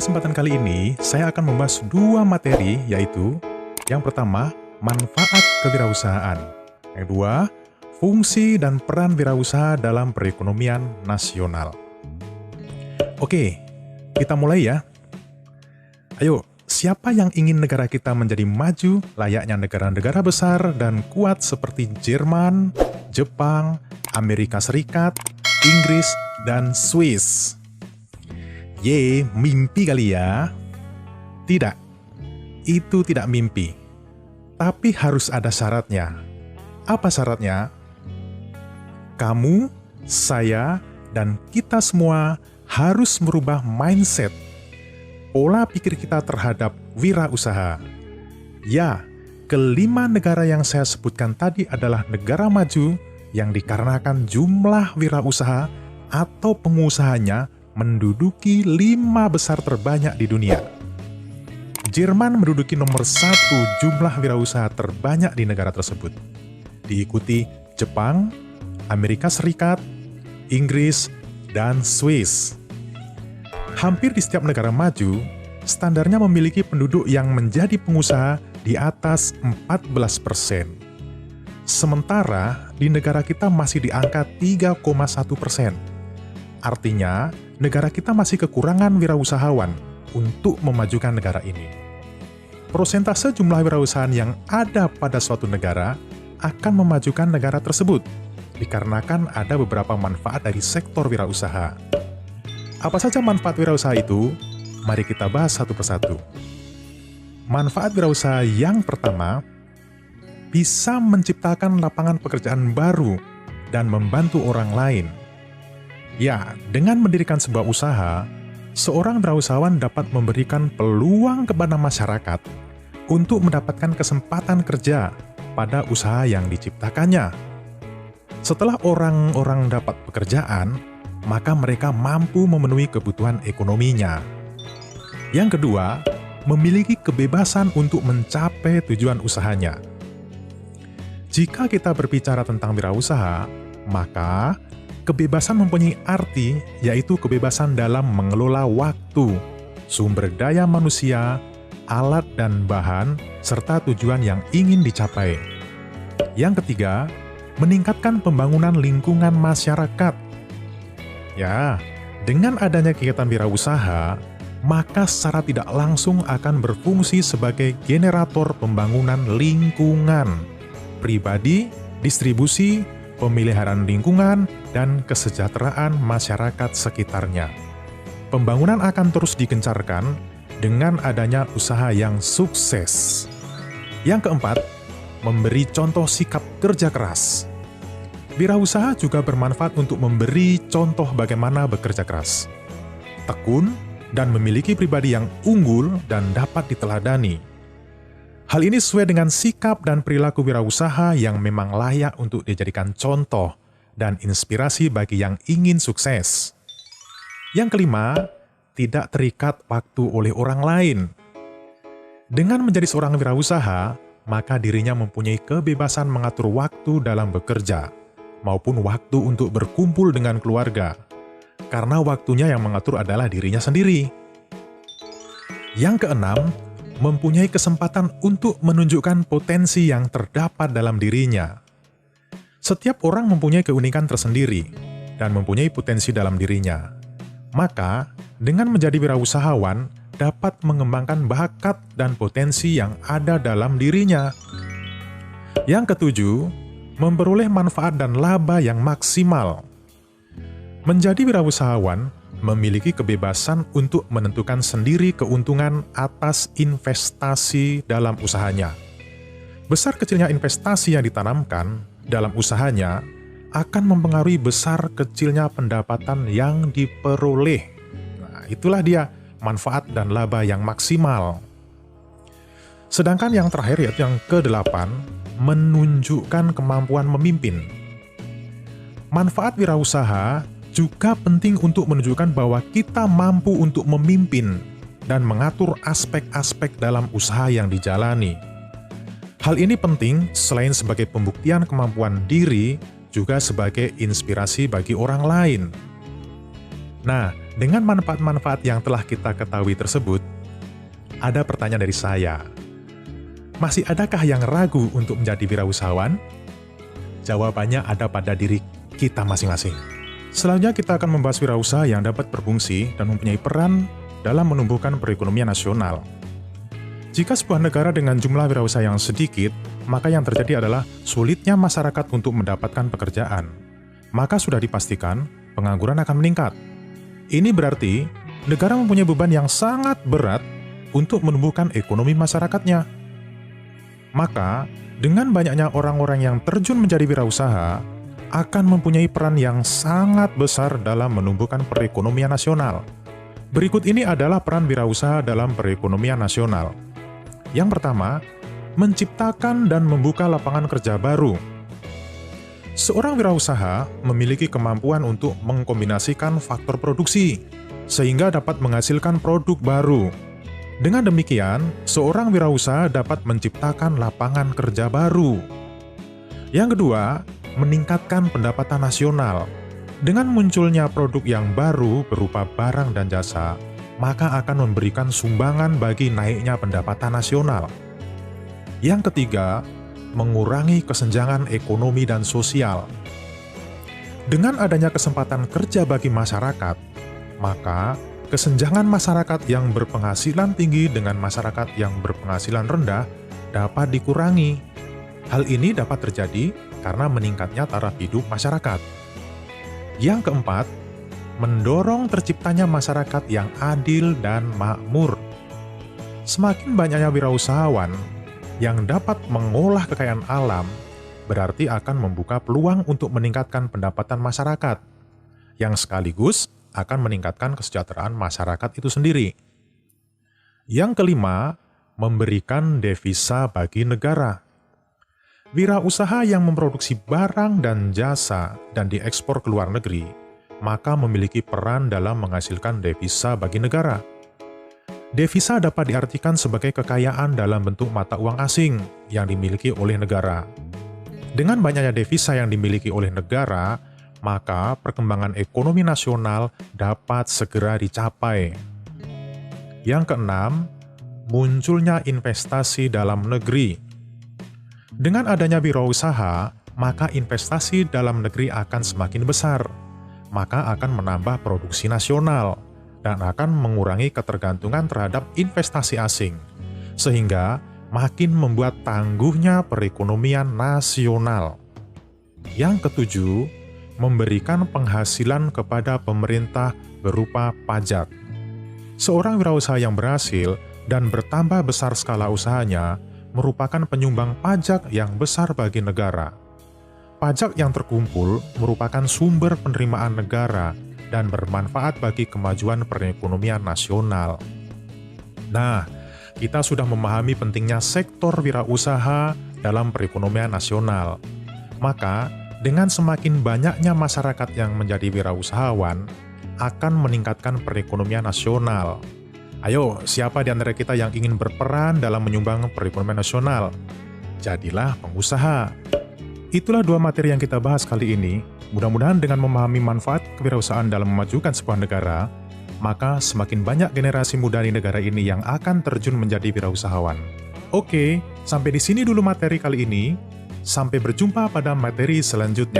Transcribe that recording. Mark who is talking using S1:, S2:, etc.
S1: kesempatan kali ini, saya akan membahas dua materi, yaitu yang pertama, manfaat kewirausahaan. Yang kedua, fungsi dan peran wirausaha dalam perekonomian nasional. Oke, kita mulai ya. Ayo, siapa yang ingin negara kita menjadi maju layaknya negara-negara besar dan kuat seperti Jerman, Jepang, Amerika Serikat, Inggris, dan Swiss? Ye, mimpi kali ya? Tidak, itu tidak mimpi. Tapi harus ada syaratnya. Apa syaratnya? Kamu, saya, dan kita semua harus merubah mindset, pola pikir kita terhadap wirausaha. Ya, kelima negara yang saya sebutkan tadi adalah negara maju yang dikarenakan jumlah wirausaha atau pengusahanya menduduki 5 besar terbanyak di dunia. Jerman menduduki nomor 1 jumlah wirausaha terbanyak di negara tersebut. Diikuti Jepang, Amerika Serikat, Inggris, dan Swiss. Hampir di setiap negara maju, standarnya memiliki penduduk yang menjadi pengusaha di atas 14%. Sementara di negara kita masih di angka 3,1%. Artinya, negara kita masih kekurangan wirausahawan untuk memajukan negara ini. Persentase jumlah wirausahaan yang ada pada suatu negara akan memajukan negara tersebut, dikarenakan ada beberapa manfaat dari sektor wirausaha. Apa saja manfaat wirausaha itu? Mari kita bahas satu persatu. Manfaat wirausaha yang pertama, bisa menciptakan lapangan pekerjaan baru dan membantu orang lain. Ya, dengan mendirikan sebuah usaha, seorang wirausahawan dapat memberikan peluang kepada masyarakat untuk mendapatkan kesempatan kerja pada usaha yang diciptakannya. Setelah orang-orang dapat pekerjaan, maka mereka mampu memenuhi kebutuhan ekonominya. Yang kedua, memiliki kebebasan untuk mencapai tujuan usahanya. Jika kita berbicara tentang wirausaha, maka kebebasan mempunyai arti, yaitu kebebasan dalam mengelola waktu, sumber daya manusia, alat dan bahan, serta tujuan yang ingin dicapai. Yang ketiga, meningkatkan pembangunan lingkungan masyarakat. Ya, dengan adanya kegiatan wirausaha, maka secara tidak langsung akan berfungsi sebagai generator pembangunan lingkungan, pribadi, distribusi, pemeliharaan lingkungan, dan kesejahteraan masyarakat sekitarnya. Pembangunan akan terus digencarkan dengan adanya usaha yang sukses. Yang keempat, memberi contoh sikap kerja keras. Wirausaha juga bermanfaat untuk memberi contoh bagaimana bekerja keras, tekun, dan memiliki pribadi yang unggul dan dapat diteladani. Hal ini sesuai dengan sikap dan perilaku wirausaha yang memang layak untuk dijadikan contoh dan inspirasi bagi yang ingin sukses. Yang kelima, tidak terikat waktu oleh orang lain. Dengan menjadi seorang wirausaha, maka dirinya mempunyai kebebasan mengatur waktu dalam bekerja, maupun waktu untuk berkumpul dengan keluarga, karena waktunya yang mengatur adalah dirinya sendiri. Yang keenam, mempunyai kesempatan untuk menunjukkan potensi yang terdapat dalam dirinya. Setiap orang mempunyai keunikan tersendiri dan mempunyai potensi dalam dirinya. Maka, dengan menjadi wirausahawan, dapat mengembangkan bakat dan potensi yang ada dalam dirinya. Yang ketujuh, memperoleh manfaat dan laba yang maksimal. Menjadi wirausahawan memiliki kebebasan untuk menentukan sendiri keuntungan atas investasi dalam usahanya. Besar kecilnya investasi yang ditanamkan dalam usahanya akan mempengaruhi besar kecilnya pendapatan yang diperoleh. Nah, itulah dia manfaat dan laba yang maksimal. Sedangkan yang terakhir, yaitu yang ke-8, menunjukkan kemampuan memimpin. Manfaat wirausaha juga penting untuk menunjukkan bahwa kita mampu untuk memimpin dan mengatur aspek-aspek dalam usaha yang dijalani. Hal ini penting selain sebagai pembuktian kemampuan diri, juga sebagai inspirasi bagi orang lain. Nah, Dengan manfaat-manfaat yang telah kita ketahui tersebut, ada pertanyaan dari saya. Masih adakah yang ragu untuk menjadi wirausahawan? Jawabannya ada pada diri kita masing-masing. Selanjutnya kita akan membahas wirausaha yang dapat berfungsi dan mempunyai peran dalam menumbuhkan perekonomian nasional. Jika sebuah negara dengan jumlah wirausaha yang sedikit, maka yang terjadi adalah sulitnya masyarakat untuk mendapatkan pekerjaan. Maka sudah dipastikan pengangguran akan meningkat. Ini berarti negara mempunyai beban yang sangat berat untuk menumbuhkan ekonomi masyarakatnya. Maka, dengan banyaknya orang-orang yang terjun menjadi wirausaha, akan mempunyai peran yang sangat besar dalam menumbuhkan perekonomian nasional. Berikut ini adalah peran wirausaha dalam perekonomian nasional. Yang pertama, menciptakan dan membuka lapangan kerja baru. Seorang wirausaha memiliki kemampuan untuk mengkombinasikan faktor produksi, sehingga dapat menghasilkan produk baru. Dengan demikian, seorang wirausaha dapat menciptakan lapangan kerja baru. Yang kedua, meningkatkan pendapatan nasional. Dengan munculnya produk yang baru berupa barang dan jasa, maka akan memberikan sumbangan bagi naiknya pendapatan nasional. Yang ketiga, mengurangi kesenjangan ekonomi dan sosial. Dengan adanya kesempatan kerja bagi masyarakat, maka kesenjangan masyarakat yang berpenghasilan tinggi dengan masyarakat yang berpenghasilan rendah dapat dikurangi. Hal ini dapat terjadi karena meningkatnya taraf hidup masyarakat. Yang keempat, mendorong terciptanya masyarakat yang adil dan makmur. Semakin banyaknya wirausahawan yang dapat mengolah kekayaan alam, berarti akan membuka peluang untuk meningkatkan pendapatan masyarakat, yang sekaligus akan meningkatkan kesejahteraan masyarakat itu sendiri. Yang kelima, memberikan devisa bagi negara. Wirausaha yang memproduksi barang dan jasa dan diekspor ke luar negeri, maka memiliki peran dalam menghasilkan devisa bagi negara. Devisa dapat diartikan sebagai kekayaan dalam bentuk mata uang asing yang dimiliki oleh negara. Dengan banyaknya devisa yang dimiliki oleh negara, maka perkembangan ekonomi nasional dapat segera dicapai. Yang keenam, munculnya investasi dalam negeri. Dengan adanya wirausaha, maka investasi dalam negeri akan semakin besar, maka akan menambah produksi nasional, dan akan mengurangi ketergantungan terhadap investasi asing, sehingga makin membuat tangguhnya perekonomian nasional. Yang ketujuh, memberikan penghasilan kepada pemerintah berupa pajak. Seorang wirausaha yang berhasil dan bertambah besar skala usahanya merupakan penyumbang pajak yang besar bagi negara. Pajak yang terkumpul merupakan sumber penerimaan negara dan bermanfaat bagi kemajuan perekonomian nasional. Nah, kita sudah memahami pentingnya sektor wirausaha dalam perekonomian nasional. Maka, dengan semakin banyaknya masyarakat yang menjadi wirausahawan, akan meningkatkan perekonomian nasional. Ayo, siapa di antara kita yang ingin berperan dalam menyumbang perekonomian nasional? Jadilah pengusaha. Itulah dua materi yang kita bahas kali ini. Mudah-mudahan dengan memahami manfaat kewirausahaan dalam memajukan sebuah negara, maka semakin banyak generasi muda di negara ini yang akan terjun menjadi wirausahawan. Oke, sampai di sini dulu materi kali ini. Sampai berjumpa pada materi selanjutnya.